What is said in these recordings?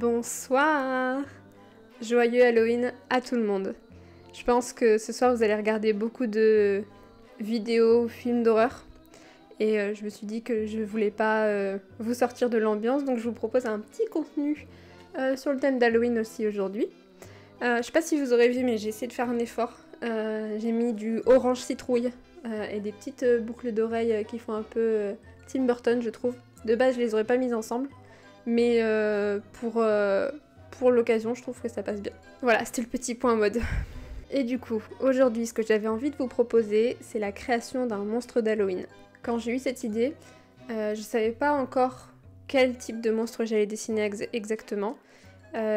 Bonsoir! Joyeux Halloween à tout le monde. Je pense que ce soir vous allez regarder beaucoup de vidéos, films d'horreur. Et je me suis dit que je voulais pas vous sortir de l'ambiance, donc je vous propose un petit contenu sur le thème d'Halloween aussi aujourd'hui. Je sais pas si vous aurez vu, mais j'ai essayé de faire un effort. J'ai mis du orange citrouille et des petites boucles d'oreilles qui font un peu Tim Burton, je trouve. De base, je les aurais pas mises ensemble. Mais pour l'occasion, je trouve que ça passe bien. Voilà, c'était le petit point mode. Et du coup, aujourd'hui, ce que j'avais envie de vous proposer, c'est la création d'un monstre d'Halloween. Quand j'ai eu cette idée, je savais pas encore quel type de monstre j'allais dessiner exactement.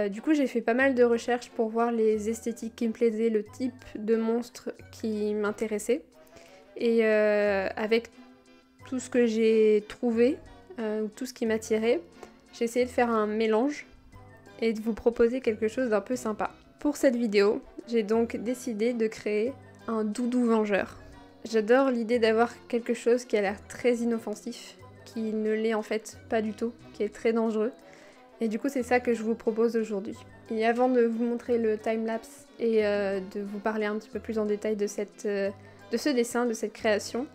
Du coup, j'ai fait pas mal de recherches pour voir les esthétiques qui me plaisaient, le type de monstre qui m'intéressait. Et avec tout ce que j'ai trouvé, tout ce qui m'attirait, j'ai essayé de faire un mélange et de vous proposer quelque chose d'un peu sympa. Pour cette vidéo, j'ai donc décidé de créer un doudou vengeur. J'adore l'idée d'avoir quelque chose qui a l'air très inoffensif, qui ne l'est en fait pas du tout, qui est très dangereux. Et du coup, c'est ça que je vous propose aujourd'hui. Et avant de vous montrer le timelapse et de vous parler un petit peu plus en détail de ce dessin, de cette création,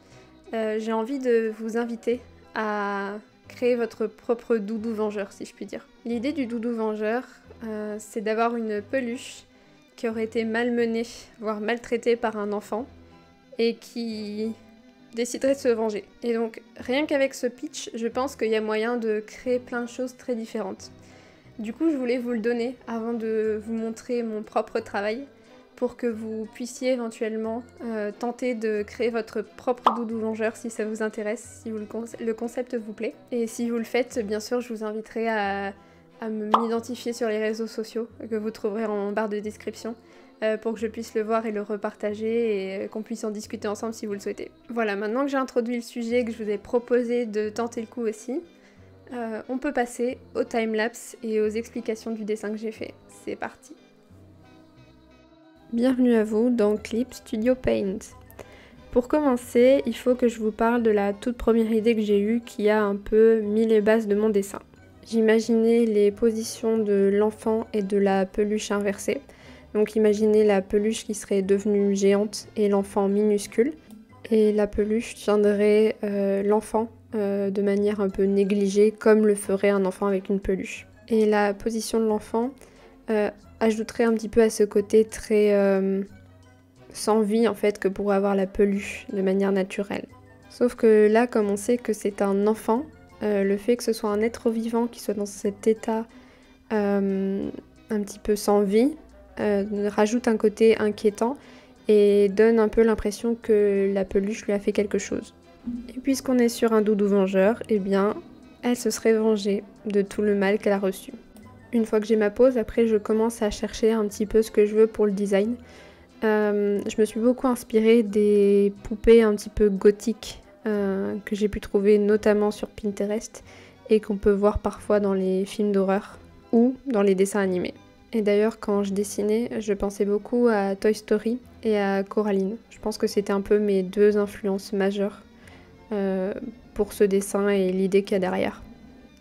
j'ai envie de vous inviter à créer votre propre doudou vengeur, si je puis dire. L'idée du doudou vengeur, c'est d'avoir une peluche qui aurait été malmenée, voire maltraitée par un enfant, et qui déciderait de se venger. Et donc, rien qu'avec ce pitch, je pense qu'il y a moyen de créer plein de choses très différentes. Du coup, je voulais vous le donner avant de vous montrer mon propre travail, pour que vous puissiez éventuellement tenter de créer votre propre doudou vengeur si ça vous intéresse, si le concept vous plaît. Et si vous le faites, bien sûr, je vous inviterai à m'identifier sur les réseaux sociaux que vous trouverez en barre de description pour que je puisse le voir et le repartager et qu'on puisse en discuter ensemble si vous le souhaitez. Voilà, maintenant que j'ai introduit le sujet, que je vous ai proposé de tenter le coup aussi, on peut passer au timelapse et aux explications du dessin que j'ai fait. C'est parti! Bienvenue à vous dans Clip Studio Paint. Pour commencer, il faut que je vous parle de la toute première idée que j'ai eue qui a un peu mis les bases de mon dessin. J'imaginais les positions de l'enfant et de la peluche inversée. Donc imaginez la peluche qui serait devenue géante et l'enfant minuscule. Et la peluche tiendrait l'enfant de manière un peu négligée comme le ferait un enfant avec une peluche. Et la position de l'enfant ajouterait un petit peu à ce côté très sans vie en fait que pourrait avoir la peluche de manière naturelle. Sauf que là, comme on sait que c'est un enfant, le fait que ce soit un être vivant qui soit dans cet état un petit peu sans vie rajoute un côté inquiétant et donne un peu l'impression que la peluche lui a fait quelque chose. Et puisqu'on est sur un doudou vengeur, eh bien, elle se serait vengée de tout le mal qu'elle a reçu. Une fois que j'ai ma pause, après je commence à chercher un petit peu ce que je veux pour le design. Je me suis beaucoup inspirée des poupées un petit peu gothiques que j'ai pu trouver notamment sur Pinterest et qu'on peut voir parfois dans les films d'horreur ou dans les dessins animés. Et d'ailleurs quand je dessinais, je pensais beaucoup à Toy Story et à Coraline. Je pense que c'était un peu mes deux influences majeures pour ce dessin et l'idée qu'il y a derrière.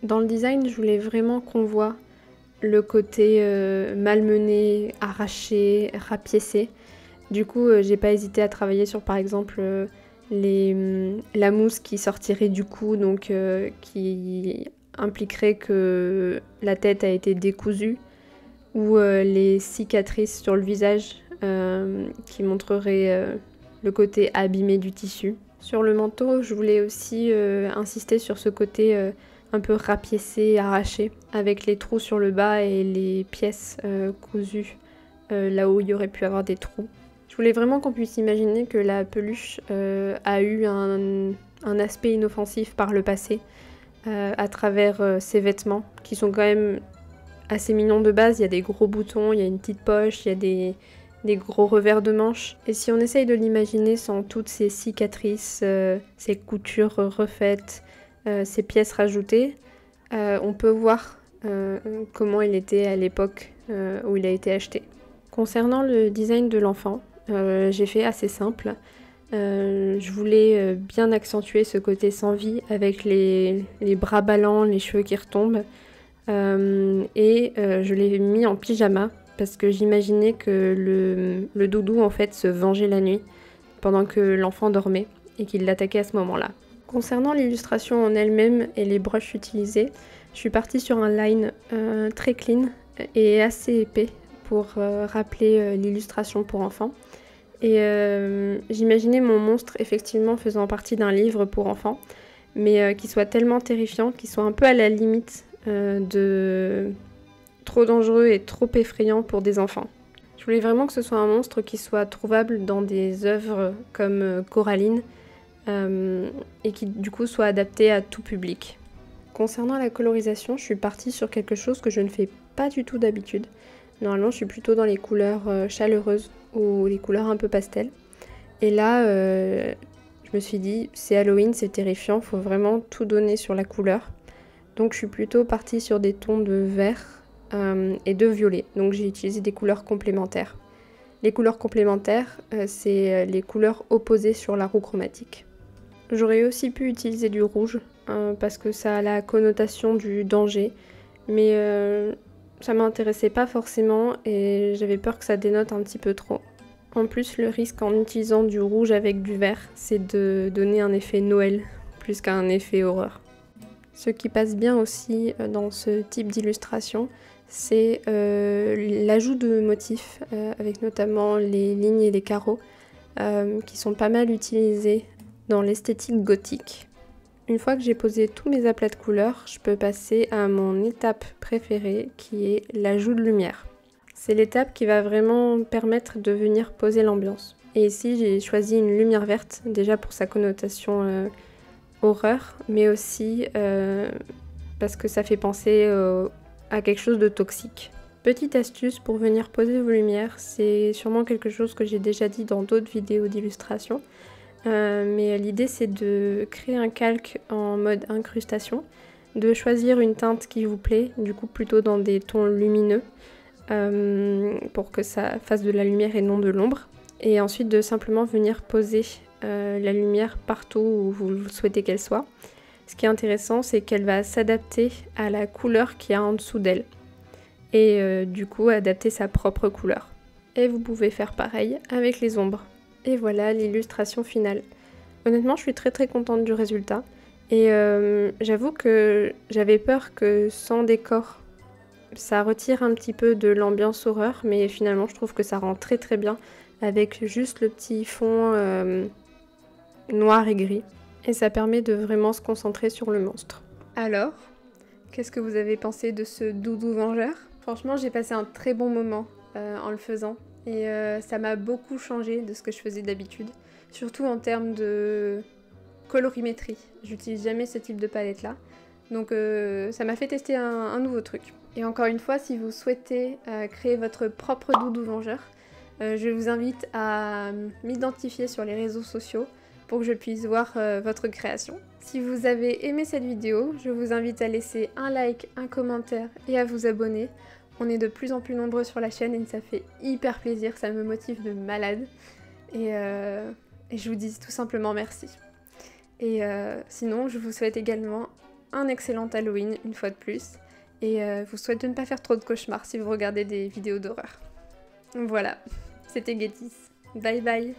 Dans le design, je voulais vraiment qu'on voit le côté malmené, arraché, rapiécé. Du coup, j'ai pas hésité à travailler sur par exemple la mousse qui sortirait du cou, donc qui impliquerait que la tête a été décousue, ou les cicatrices sur le visage qui montreraient le côté abîmé du tissu. Sur le manteau, je voulais aussi insister sur ce côté un peu rapiécé, arraché, avec les trous sur le bas et les pièces cousues là où il y aurait pu avoir des trous. Je voulais vraiment qu'on puisse imaginer que la peluche a eu un aspect inoffensif par le passé à travers ses vêtements, qui sont quand même assez mignons de base. Il y a des gros boutons, il y a une petite poche, il y a des gros revers de manches. Et si on essaye de l'imaginer sans toutes ces cicatrices, ces coutures refaites, ces pièces rajoutées, on peut voir comment il était à l'époque où il a été acheté. Concernant le design de l'enfant, j'ai fait assez simple. Je voulais bien accentuer ce côté sans vie avec les bras ballants, les cheveux qui retombent, Je l'ai mis en pyjama parce que j'imaginais que le doudou en fait se vengeait la nuit pendant que l'enfant dormait et qu'il l'attaquait à ce moment-là. Concernant l'illustration en elle-même et les brushes utilisées, je suis partie sur un line très clean et assez épais pour rappeler l'illustration pour enfants. Et j'imaginais mon monstre effectivement faisant partie d'un livre pour enfants, mais qui soit tellement terrifiant, qui soit un peu à la limite de trop dangereux et trop effrayant pour des enfants. Je voulais vraiment que ce soit un monstre qui soit trouvable dans des œuvres comme Coraline et qui du coup soit adapté à tout public. Concernant la colorisation, je suis partie sur quelque chose que je ne fais pas du tout d'habitude. Normalement, je suis plutôt dans les couleurs chaleureuses ou les couleurs un peu pastel. Et là, je me suis dit, c'est Halloween, c'est terrifiant, faut vraiment tout donner sur la couleur. Donc je suis plutôt partie sur des tons de vert et de violet. Donc j'ai utilisé des couleurs complémentaires. Les couleurs complémentaires, c'est les couleurs opposées sur la roue chromatique. J'aurais aussi pu utiliser du rouge parce que ça a la connotation du danger, mais ça m'intéressait pas forcément et j'avais peur que ça dénote un petit peu trop. En plus, le risque en utilisant du rouge avec du vert, c'est de donner un effet Noël plus qu'un effet horreur. Ce qui passe bien aussi dans ce type d'illustration, c'est l'ajout de motifs, avec notamment les lignes et les carreaux, qui sont pas mal utilisés dans l'esthétique gothique. Une fois que j'ai posé tous mes aplats de couleurs, je peux passer à mon étape préférée, qui est l'ajout de lumière. C'est l'étape qui va vraiment permettre de venir poser l'ambiance. Et ici, j'ai choisi une lumière verte, déjà pour sa connotation horreur, mais aussi parce que ça fait penser à quelque chose de toxique. Petite astuce pour venir poser vos lumières, c'est sûrement quelque chose que j'ai déjà dit dans d'autres vidéos d'illustration, mais l'idée c'est de créer un calque en mode incrustation, de choisir une teinte qui vous plaît, du coup plutôt dans des tons lumineux, pour que ça fasse de la lumière et non de l'ombre, et ensuite de simplement venir poser la lumière partout où vous souhaitez qu'elle soit. Ce qui est intéressant, c'est qu'elle va s'adapter à la couleur qu'il y a en dessous d'elle et du coup adapter sa propre couleur. Et vous pouvez faire pareil avec les ombres. Et voilà l'illustration finale. Honnêtement, je suis très contente du résultat et j'avoue que j'avais peur que sans décor, ça retire un petit peu de l'ambiance horreur, mais finalement je trouve que ça rend très bien avec juste le petit fond noir et gris. Et ça permet de vraiment se concentrer sur le monstre. Alors, qu'est-ce que vous avez pensé de ce doudou vengeur? Franchement, j'ai passé un très bon moment en le faisant. Et ça m'a beaucoup changé de ce que je faisais d'habitude. Surtout en termes de colorimétrie. J'utilise jamais ce type de palette là. Donc ça m'a fait tester un nouveau truc. Et encore une fois, si vous souhaitez créer votre propre doudou vengeur, je vous invite à m'identifier sur les réseaux sociaux pour que je puisse voir votre création. Si vous avez aimé cette vidéo, je vous invite à laisser un like, un commentaire et à vous abonner. On est de plus en plus nombreux sur la chaîne et ça fait hyper plaisir, ça me motive de malade. Et je vous dis tout simplement merci. Et sinon, je vous souhaite également un excellent Halloween une fois de plus. Et vous souhaite de ne pas faire trop de cauchemars si vous regardez des vidéos d'horreur. Voilà, c'était Gettys. Bye bye.